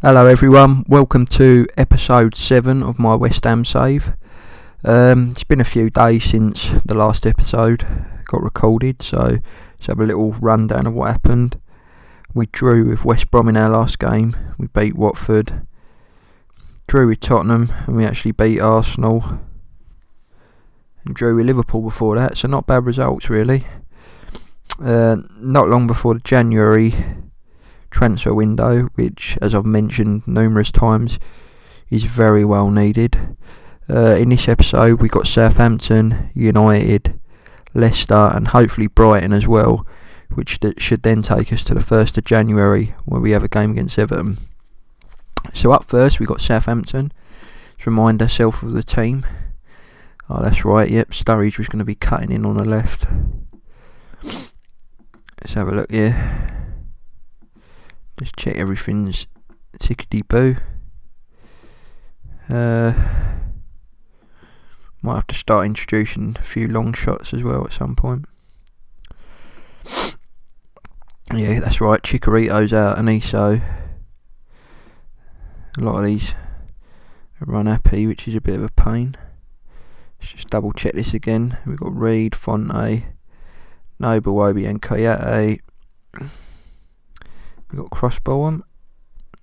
Hello everyone, welcome to episode 7 of my West Ham save. It's been a few days since the last episode got recorded, so let's have a little rundown of what happened. We drew with West Brom in our last game, we beat Watford, drew with Tottenham, and we actually beat Arsenal, and drew with Liverpool before that, so not bad results really. Not long before the January transfer window, which, as I've mentioned numerous times, is very well needed. In this episode we got Southampton, United, Leicester and hopefully Brighton as well, which should then take us to the 1st of January where we have a game against Everton. So up first we got Southampton. Let's remind ourselves of the team. Oh, that's right, yep, Sturridge was going to be cutting in on the left. Let's have a look here. Just check everything's tickety-boo. Might have to start introducing a few long shots as well at some point. Yeah, that's right, Chikorito's out, and so a lot of these are unhappy, which is a bit of a pain. Let's just double check this again. We've got Reed, Fonte, Noble, Obi and Kayate. We've got crossbow on.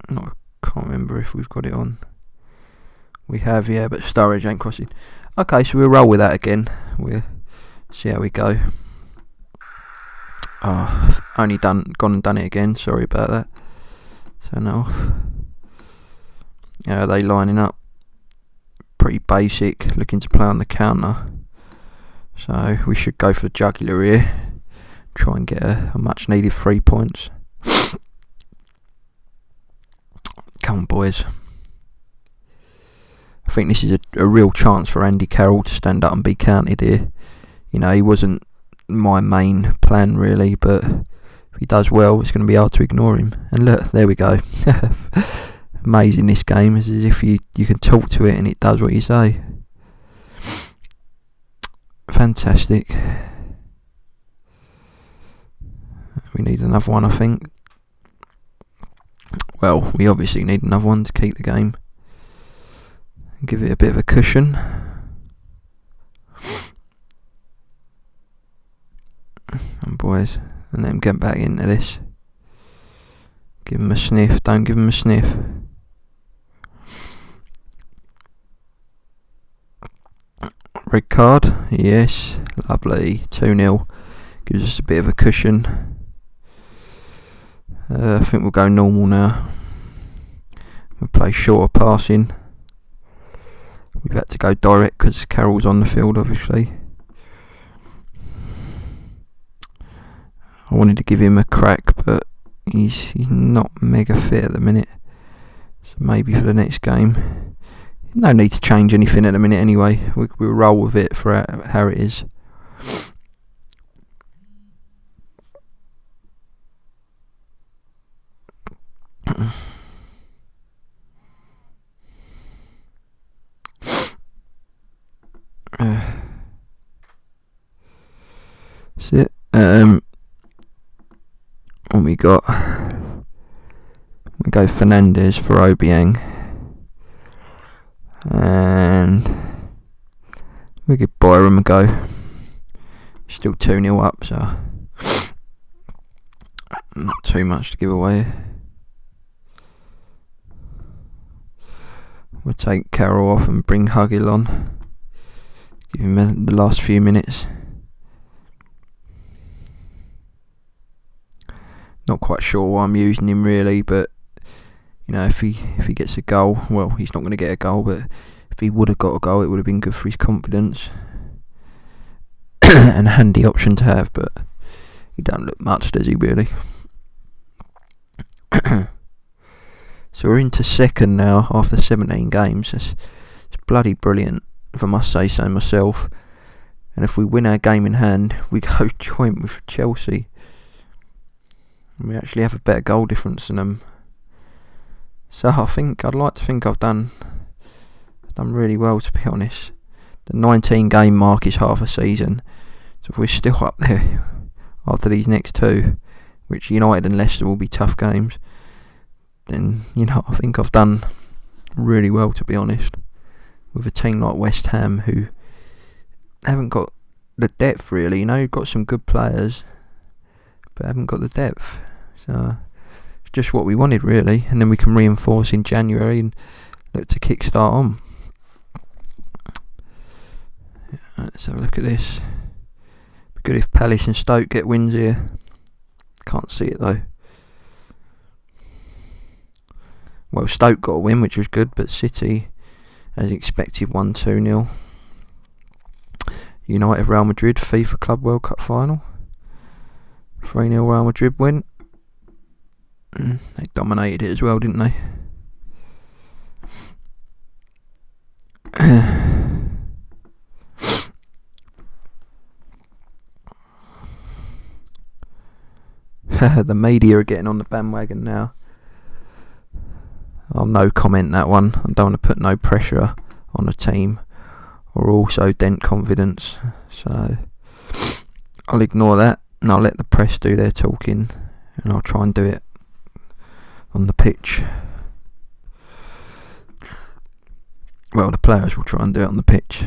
Can't remember if we've got it on. We have, yeah, but Sturridge ain't crossing. Okay, so we'll roll with that again. We'll see how we go. Only gone and done it again. Sorry about that. Turn that off. Yeah, they lining up. Pretty basic. Looking to play on the counter. So we should go for the jugular here. Try and get a much needed 3 points. Come on, boys. I think this is a real chance for Andy Carroll to stand up and be counted here. You know, he wasn't my main plan really, but if he does well, it's going to be hard to ignore him. And look, there we go. Amazing, this game. It's as if you can talk to it and it does what you say. Fantastic. We need another one, I think. Well, we obviously need another one to keep the game and give it a bit of a cushion. And boys, and then get back into this. Give him a sniff, don't give him a sniff. Red card, yes, lovely, 2-0, gives us a bit of a cushion. I think we'll go normal now. We'll play shorter passing. We've had to go direct because Carroll's on the field, obviously. I wanted to give him a crack, but he's not mega fit at the minute. So maybe for the next game. No need to change anything at the minute anyway. We'll roll with it for how it is. That's it. What we got? We go Fernandez for Obiang, and we give Byram a go. Still 2-0 up, so not too much to give away. We'll take Carroll off and bring Hugill on. Give him the last few minutes. Not quite sure why I'm using him really, but you know, if he gets a goal, well, he's not going to get a goal, but if he would have got a goal, it would have been good for his confidence and a handy option to have. But he doesn't look much, does he really? So we're into second now after 17 games. It's bloody brilliant, if I must say so myself. And if we win our game in hand, we go joint with Chelsea. And we actually have a better goal difference than them. So I'd like to think I've done really well, to be honest. The 19 game mark is half a season. So if we're still up there after these next two, which United and Leicester will be tough games, then I think I've done really well, to be honest, with a team like West Ham who haven't got the depth really. You've got some good players, but haven't got the depth. So it's just what we wanted really, and then we can reinforce in January and look to kickstart on. Let's have a look at this. Be good if Palace and Stoke get wins here. Can't see it though. Well, Stoke got a win, which was good, but City, as expected, won 2-0. United, Real Madrid, FIFA Club World Cup final. 3-0 Real Madrid win. They dominated it as well, didn't they? The media are getting on the bandwagon now. I'll no comment that one. I don't want to put no pressure on a team or also dent confidence, so I'll ignore that and I'll let the press do their talking, and I'll try and do it on the pitch. Well, the players will try and do it on the pitch.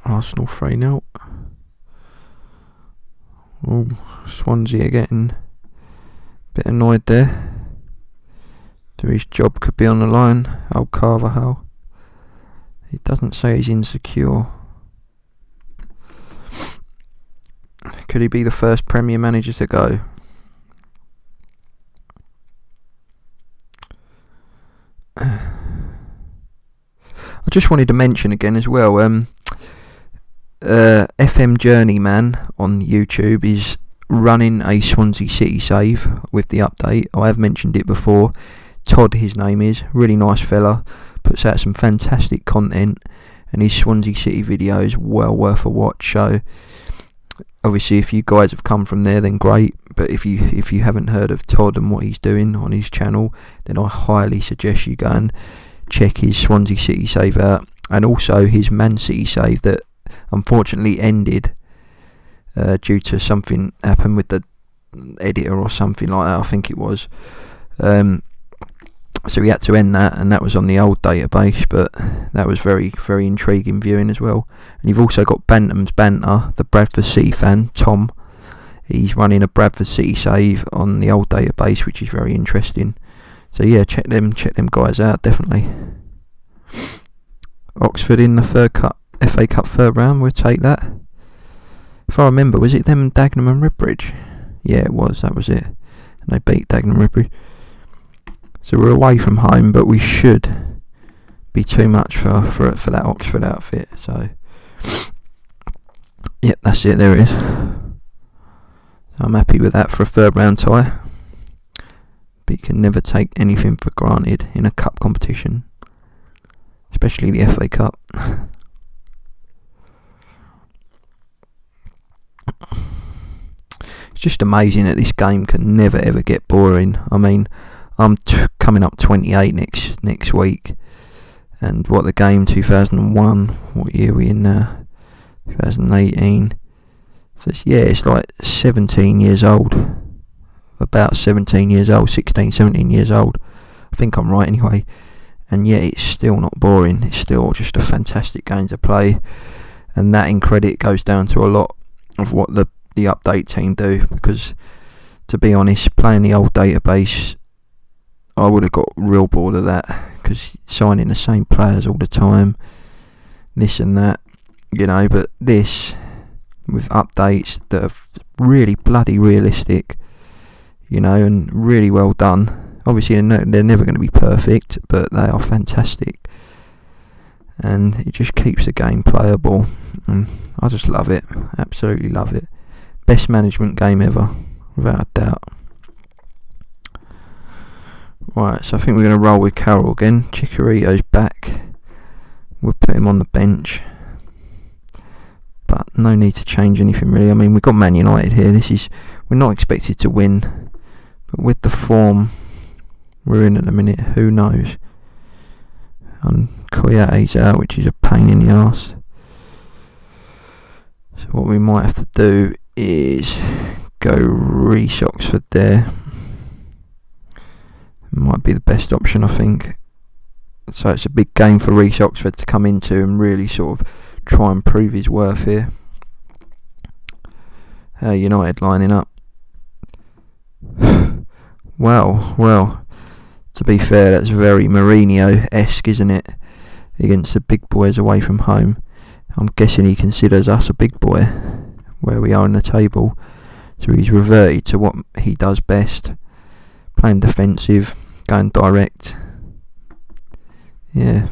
Arsenal 3-0. Oh, Swansea are getting a bit annoyed there. His job could be on the line. Old Carvajal. He doesn't say he's insecure. Could he be the first Premier manager to go? I just wanted to mention again as well, FM Journeyman on YouTube is running a Swansea City save with the update. I have mentioned it before. Todd, his name is, really nice fella, puts out some fantastic content, and his Swansea City video is well worth a watch. So obviously if you guys have come from there, then great, but if you haven't heard of Todd and what he's doing on his channel, then I highly suggest you go and check his Swansea City save out, and also his Man City save that unfortunately ended due to something happened with the editor or something like that, I think it was. So we had to end that, and that was on the old database, but that was very, very intriguing viewing as well. And you've also got Bantam's Banter, the Bradford City fan, Tom. He's running a Bradford City save on the old database, which is very interesting. So yeah, check them guys out, definitely. Oxford in the FA Cup third round, we'll take that. If I remember, was it them and Dagenham and Redbridge? Yeah, it was, that was it. And they beat Dagenham and Redbridge. So we're away from home, but we should be too much for that Oxford outfit. So, yep, that's it, there it is. I'm happy with that for a third round tie. But you can never take anything for granted in a cup competition, especially the FA Cup. It's just amazing that this game can never ever get boring. I mean, I'm coming up 28 next week, and what the game 2001, what year are we in now? 2018. So it's like 17 years old, about 17 years old, 16, 17 years old. I think I'm right anyway, and yet it's still not boring. It's still just a fantastic game to play, and that in credit goes down to a lot of what the update team do, because to be honest, playing the old database, I would have got real bored of that, because signing the same players all the time, this and that, but this, with updates that are really bloody realistic, and really well done. Obviously they're never going to be perfect, but they are fantastic, and it just keeps the game playable, and I just love it, absolutely love it. Best management game ever, without a doubt. Right, so I think we're going to roll with Carroll again. Chicharito's back. We'll put him on the bench, but no need to change anything really. I mean, we've got Man United here. We're not expected to win, but with the form we're in at the minute, who knows? And Koyate's out, which is a pain in the arse. So what we might have to do is go Reece Oxford there. would be the best option, I think. So it's a big game for Reece Oxford to come into and really sort of try and prove his worth here. United lining up. Well, to be fair, that's very Mourinho-esque, isn't it? Against the big boys away from home. I'm guessing he considers us a big boy, where we are in the table. So he's reverted to what he does best. Playing defensive, going direct. Yeah,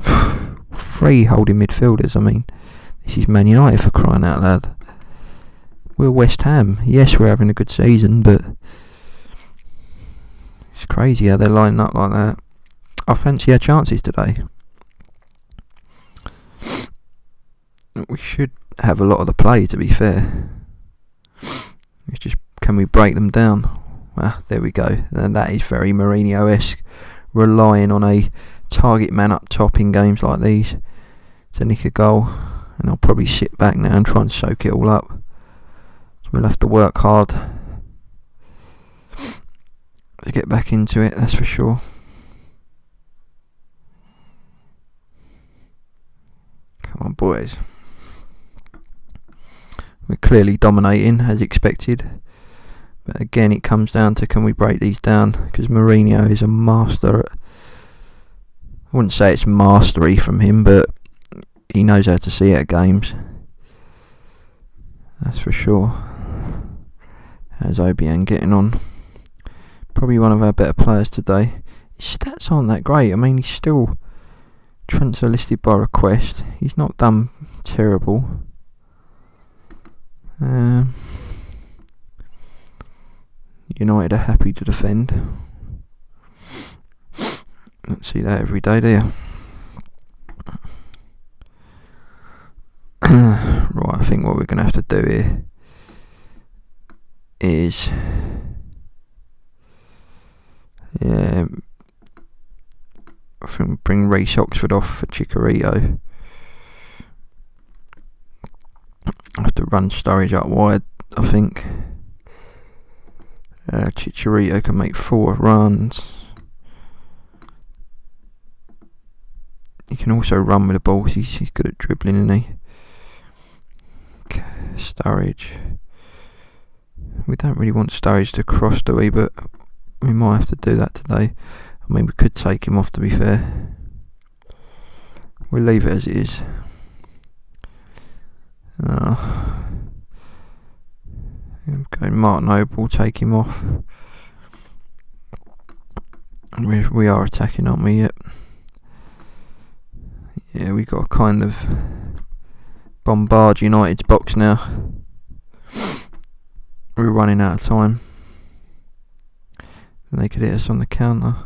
3 holding midfielders. I mean, this is Man United, for crying out loud. We're West Ham. Yes, we're having a good season, but it's crazy how they're lining up like that. I fancy our chances today. We should have a lot of the play, to be fair. It's just, can we break them down? Well, there we go. And that is very Mourinho-esque, relying on a target man up top in games like these to nick a goal. And I'll probably sit back now and try and soak it all up. So we'll have to work hard to get back into it, that's for sure. Come on, boys. We're clearly dominating, as expected. But again, it comes down to, can we break these down? Because Mourinho is a master at... I wouldn't say it's mastery from him, but he knows how to see it at games. That's for sure. How's Obiang getting on? Probably one of our better players today. His stats aren't that great. I mean, he's still transfer listed by request. He's not done terrible. United are happy to defend. Don't see that every day, do you? Right, I think what we're going to have to do here is... I think we'll bring Reece Oxford off for Chicharito. I have to run Sturridge up wide, I think. Chicharito can make 4 runs. He can also run with the ball, he's good at dribbling, isn't he? Okay, Sturridge. We don't really want Sturridge to cross, do we? But we might have to do that today. I mean, we could take him off, to be fair. We'll leave it as it is. Go Martin Noble, take him off. We are attacking, aren't we? Yep. Yeah, we got to kind of bombard United's box now. We're running out of time. And they could hit us on the counter.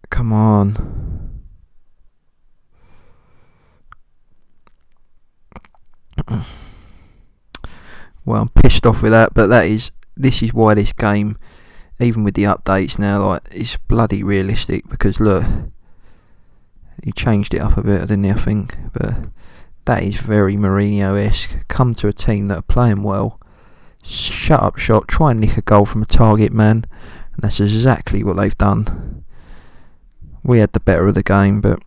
Come on. Well, I'm pissed off with that, but this is why this game, even with the updates now, like, it's bloody realistic, because look, he changed it up a bit, didn't he, I think, but that is very Mourinho-esque. Come to a team that are playing well, shut up shot, try and nick a goal from a target man, and that's exactly what they've done. We had the better of the game, but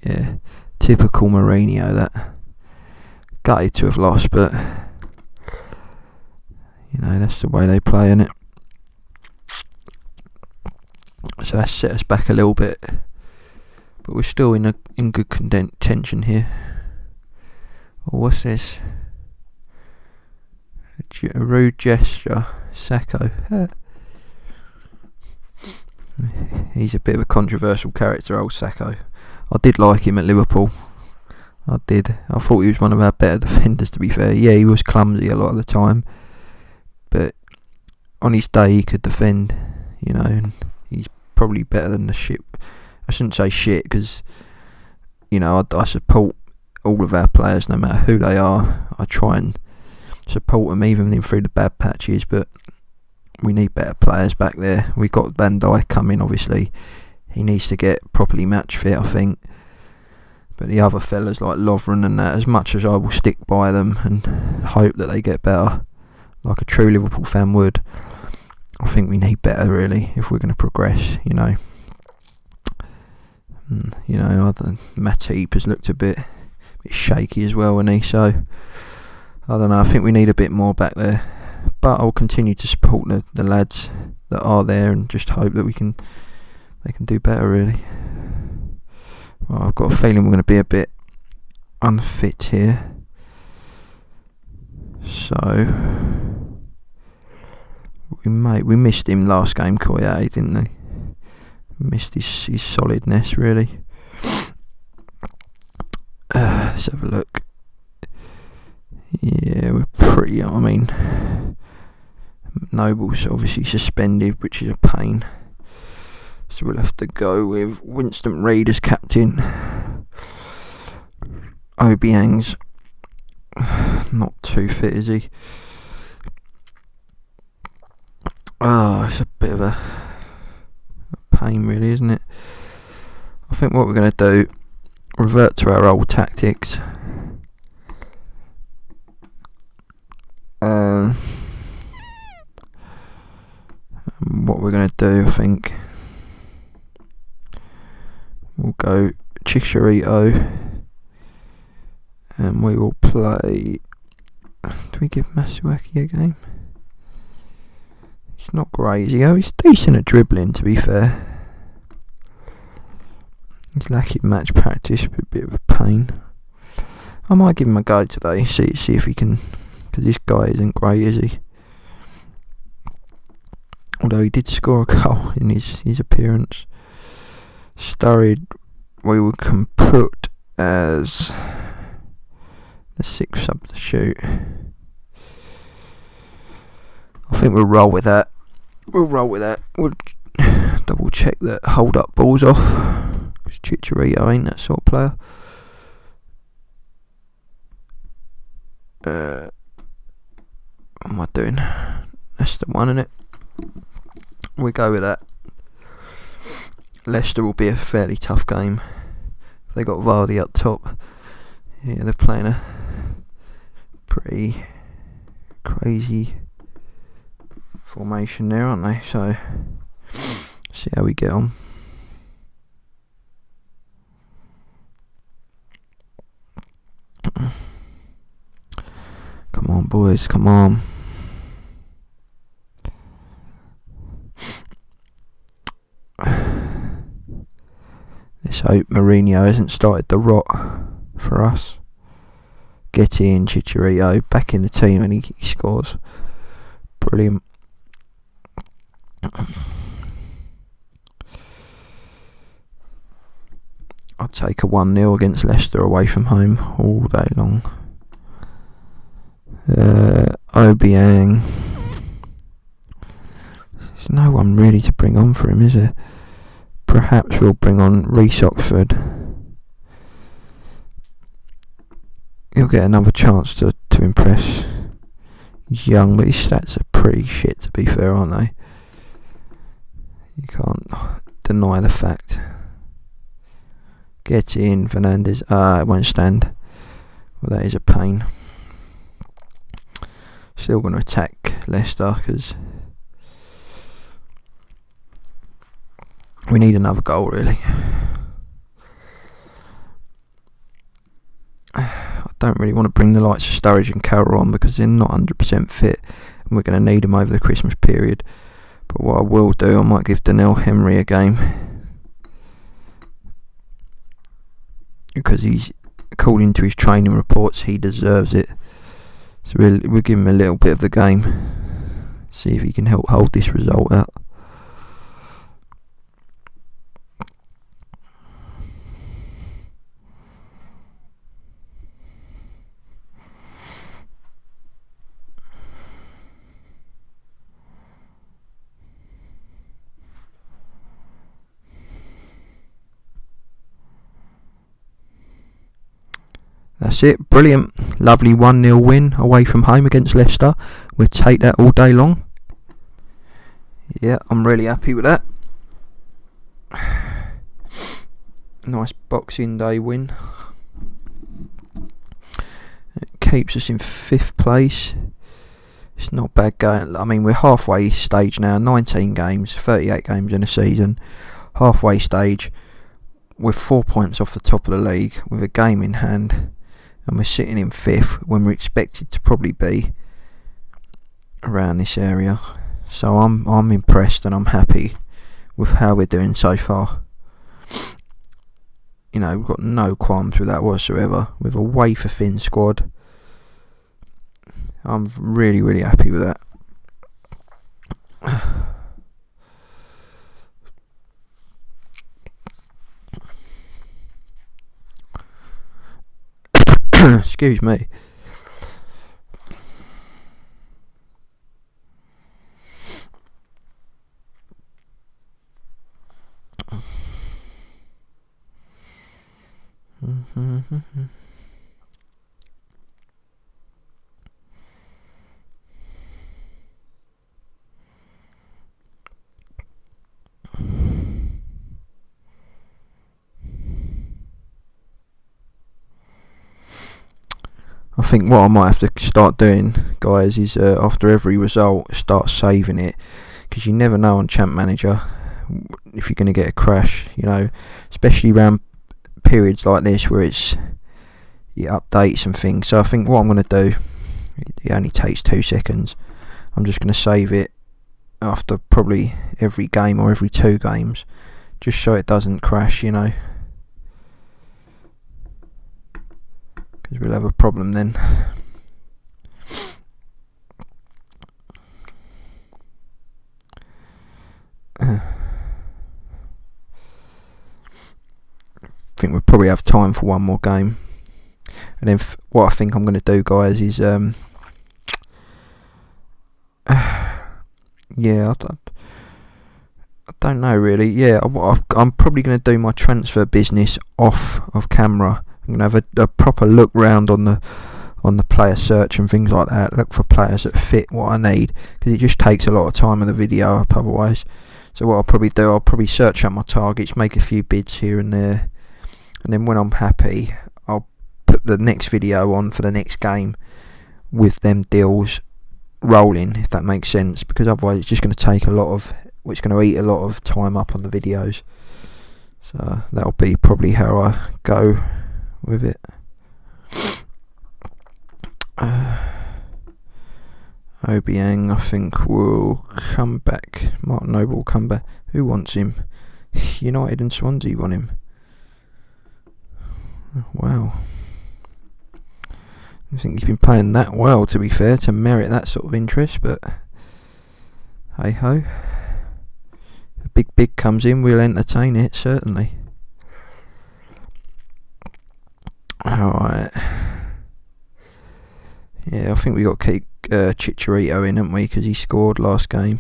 yeah, typical Mourinho, that. Gutted to have lost, but you know, that's the way they play, innit? So that's set us back a little bit, but we're still in good contention here. Oh, what's this? A rude gesture, Sacco. He's a bit of a controversial character, old Sacco. I did like him at Liverpool. I did. I thought he was one of our better defenders, to be fair. Yeah, he was clumsy a lot of the time, but on his day he could defend, you know, and he's probably better than the shit. I shouldn't say shit, because, you know, I support all of our players, no matter who they are. I try and support them even through the bad patches, but we need better players back there. We've got Van Dijk coming, obviously. He needs to get properly match fit, I think. But the other fellas like Lovren and that, as much as I will stick by them and hope that they get better, like a true Liverpool fan would, I think we need better really if we're going to progress. Matip has looked a bit shaky as well, hasn't he? So I don't know. I think we need a bit more back there. But I'll continue to support the lads that are there and just hope that they can do better really. Well, I've got a feeling we're going to be a bit unfit here. So we missed him last game, Koye, didn't we? Missed his solidness really. Let's have a look. Yeah, we're pretty. Noble's obviously suspended, which is a pain. So we'll have to go with Winston Reid as captain. Obiang's not too fit, is he? It's a bit of a pain really, isn't it? I think what we're going to do, revert to our old tactics. What we're going to do, I think, we'll go Chicharito and we will play. Do we give Masuaki a game? He's not great, is he? He's decent at dribbling, to be fair. He's lacking match practice, a bit of a pain. I might give him a go today, see if he can, because this guy isn't great, is he? Although he did score a goal in his appearance. Sturridge we can put as the 6th substitute. I think we'll roll with that. We'll double check that hold up balls off, because Chicharito ain't that sort of player. What am I doing? That's the one, innit? We go with that. Leicester will be a fairly tough game. They got Vardy up top. Yeah, they're playing a pretty crazy formation there, aren't they? So see how we get on. Come on, boys, come on. Let's hope Mourinho hasn't started the rot for us. Get in, Chicharito, back in the team, and he scores. Brilliant. I'd take a 1-0 against Leicester away from home all day long. Obiang. There's no one really to bring on for him, is there? Perhaps we'll bring on Reece Oxford. He'll get another chance to impress. He's young, but his stats are pretty shit, to be fair, aren't they? You can't deny the fact. Get in, Fernandes. It won't stand. Well, that is a pain. Still going to attack Leicester, because we need another goal, really. I don't really want to bring the likes of Sturridge and Carroll on, because they're not 100% fit, and we're going to need them over the Christmas period. But what I will do, I might give Daniel Henry a game, because he's, according to his training reports, he deserves it. So we'll give him a little bit of the game, see if he can help hold this result out. That's it, brilliant. Lovely 1-0 win away from home against Leicester. We'll take that all day long. Yeah, I'm really happy with that. Nice Boxing Day win. It keeps us in 5th place. It's not bad going. I mean, we're halfway stage now. 19 games, 38 games in a season. Halfway stage. We're 4 points off the top of the league with a game in hand, and we're sitting in 5th when we're expected to probably be around this area. So I'm impressed and I'm happy with how we're doing so far. You know, we've got no qualms with that whatsoever. With a wafer thin squad, I'm really, really happy with that. Excuse me. I think what I might have to start doing, guys, is after every result, start saving it, because you never know on Champ Manager if you're going to get a crash. You know, especially around periods like this where it's updates and things. So I think what I'm going to do, it only takes 2 seconds. I'm just going to save it after probably every game or every 2 games, just so it doesn't crash. You know. Because we'll have a problem then. I think we'll probably have time for one more game. And then what I think I'm going to do, guys, is yeah, I don't know really. Yeah, I'm probably going to do my transfer business off of camera. I'm going to have a proper look round on the player search and things like that. Look for players that fit what I need, because it just takes a lot of time of the video up otherwise. So what I'll probably do, I'll probably search out my targets, make a few bids here and there, and then when I'm happy, I'll put the next video on for the next game with them deals rolling, if that makes sense, because otherwise it's just going to take it's going to eat a lot of time up on the videos. So that'll be probably how I go with it. Obiang, I think, will come back. Martin Noble will come back. Who wants him? United and Swansea want him. Wow. I think he's been playing that well, to be fair, to merit that sort of interest, but hey ho. A big bid comes in, we'll entertain it, certainly. Alright. Yeah, I think we got to keep Chicharito in, haven't we? Because he scored last game.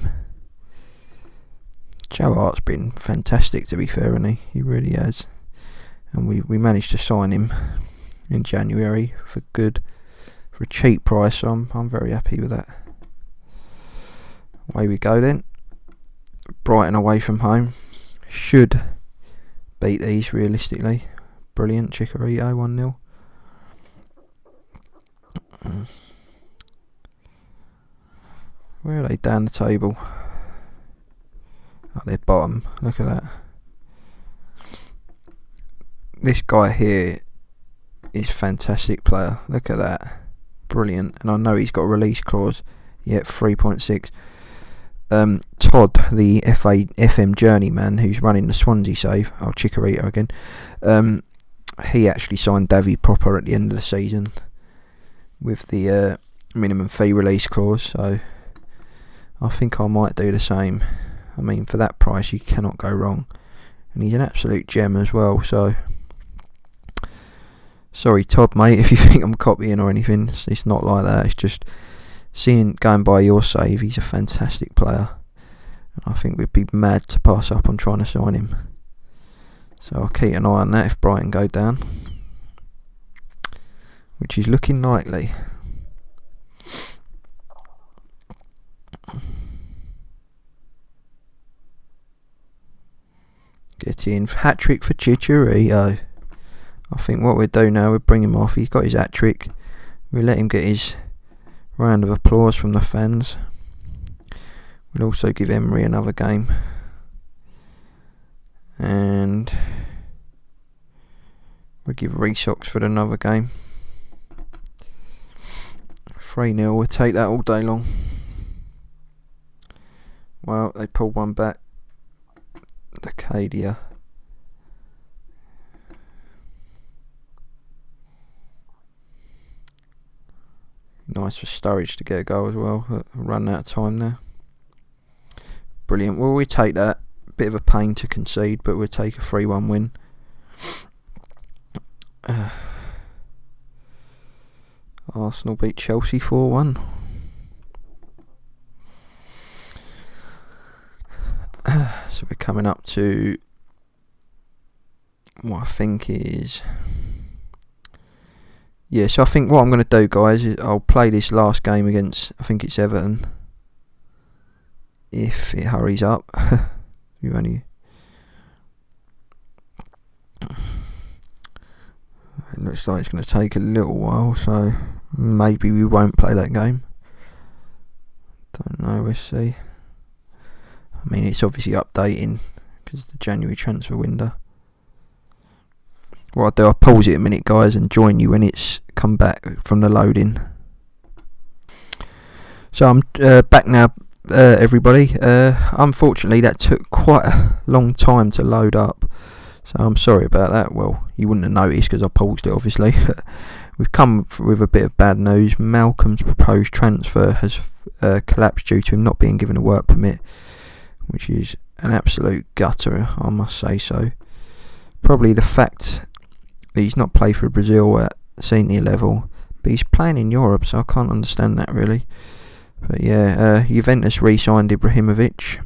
Joe Hart's been fantastic, to be fair, hasn't he? He really has. And we managed to sign him in January for a cheap price, so I'm very happy with that. Away we go then. Brighton away from home. Should beat these realistically. Brilliant, Chicharito, 1-0. Where are they down the table? Oh, they're bottom. Look at that. This guy here is fantastic player. Look at that. Brilliant. And I know he's got a release clause. Yeah, 3.6. Todd, the FM journeyman who's running the Swansea save. Oh, Chicharito again. He actually signed Davy proper at the end of the season with the minimum fee release clause, so I think I might do the same. I mean, for that price you cannot go wrong, and he's an absolute gem as well. So sorry Todd, mate, if you think I'm copying or anything. It's not like that. It's just going by your save, he's a fantastic player, and I think we'd be mad to pass up on trying to sign him. So I'll keep an eye on that if Brighton go down, which is looking likely. Get in, hat-trick for Chicharito. I think what we'll do now, we'll bring him off. He's got his hat-trick. We'll let him get his round of applause from the fans. We'll also give Emery another game. And we'll give Reece Oxford another game. 3-0, we'll take that all day long. Well, they pulled one back. Acadia. Nice for Sturridge to get a goal as well. Run out of time there. Brilliant. Well, we take that. Bit of a pain to concede, but we'll take a 3-1 win. Arsenal beat Chelsea 4-1. So we're coming up to what I think is... Yeah, so I think what I'm going to do, guys, is I'll play this last game against, I think it's Everton, if it hurries up. You only... It looks like it's going to take a little while, so maybe we won't play that game. Don't know, we'll see. I mean, it's obviously updating because of the January transfer window. What I'll do, I'll pause it a minute, guys, and join you when it's come back from the loading. So I'm back now, everybody. Unfortunately, that took quite a long time to load up, so I'm sorry about that. Well, you wouldn't have noticed because I paused it, obviously. We've come with a bit of bad news. Malcolm's proposed transfer has collapsed due to him not being given a work permit, which is an absolute gutter, I must say so. Probably the fact that he's not played for Brazil at senior level, but he's playing in Europe, so I can't understand that really. But yeah, Juventus re-signed Ibrahimovic.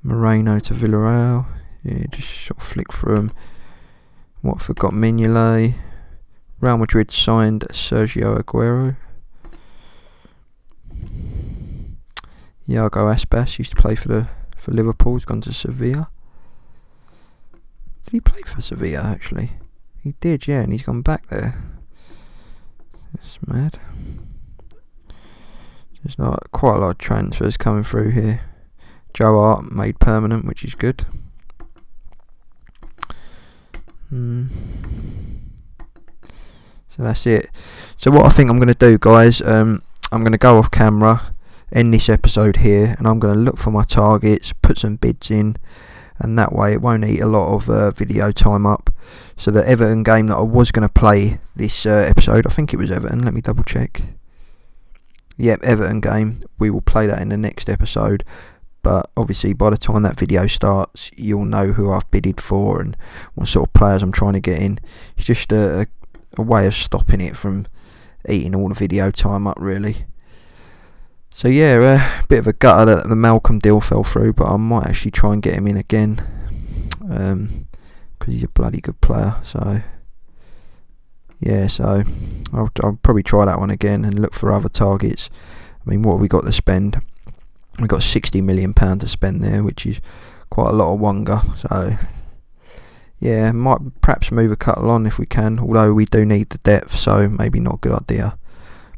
Moreno to Villarreal. Yeah, just sort of flick through them. Watford got Mignolet. Real Madrid signed Sergio Aguero. Iago Aspas used to play for Liverpool. He's gone to Sevilla. Did he play for Sevilla actually? He did, yeah, and he's gone back there. That's mad. There's quite a lot of transfers coming through here. Joe Hart made permanent, which is good. So that's it. So what I think I'm going to do, guys, I'm going to go off camera, end this episode here, and I'm going to look for my targets, put some bids in, and that way it won't eat a lot of video time up. So the Everton game that I was going to play this episode, I think it was Everton, let me double check. Yep, Everton game, we will play that in the next episode. But obviously by the time that video starts, you'll know who I've bidded for and what sort of players I'm trying to get in. It's just a way of stopping it from eating all the video time up, really. So yeah, a bit of a gutter that the Malcolm deal fell through, but I might actually try and get him in again, because he's a bloody good player. So yeah, so I'll probably try that one again and look for other targets. I mean, what have we got to spend? We've got £60 million to spend there, which is quite a lot of wonga. So yeah, might perhaps move a couple on if we can, although we do need the depth, so maybe not a good idea.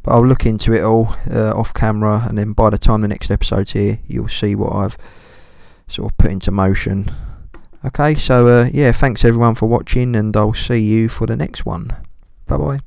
But I'll look into it all off camera, and then by the time the next episode's here, you'll see what I've sort of put into motion. Okay, so yeah, thanks everyone for watching, and I'll see you for the next one. Bye bye.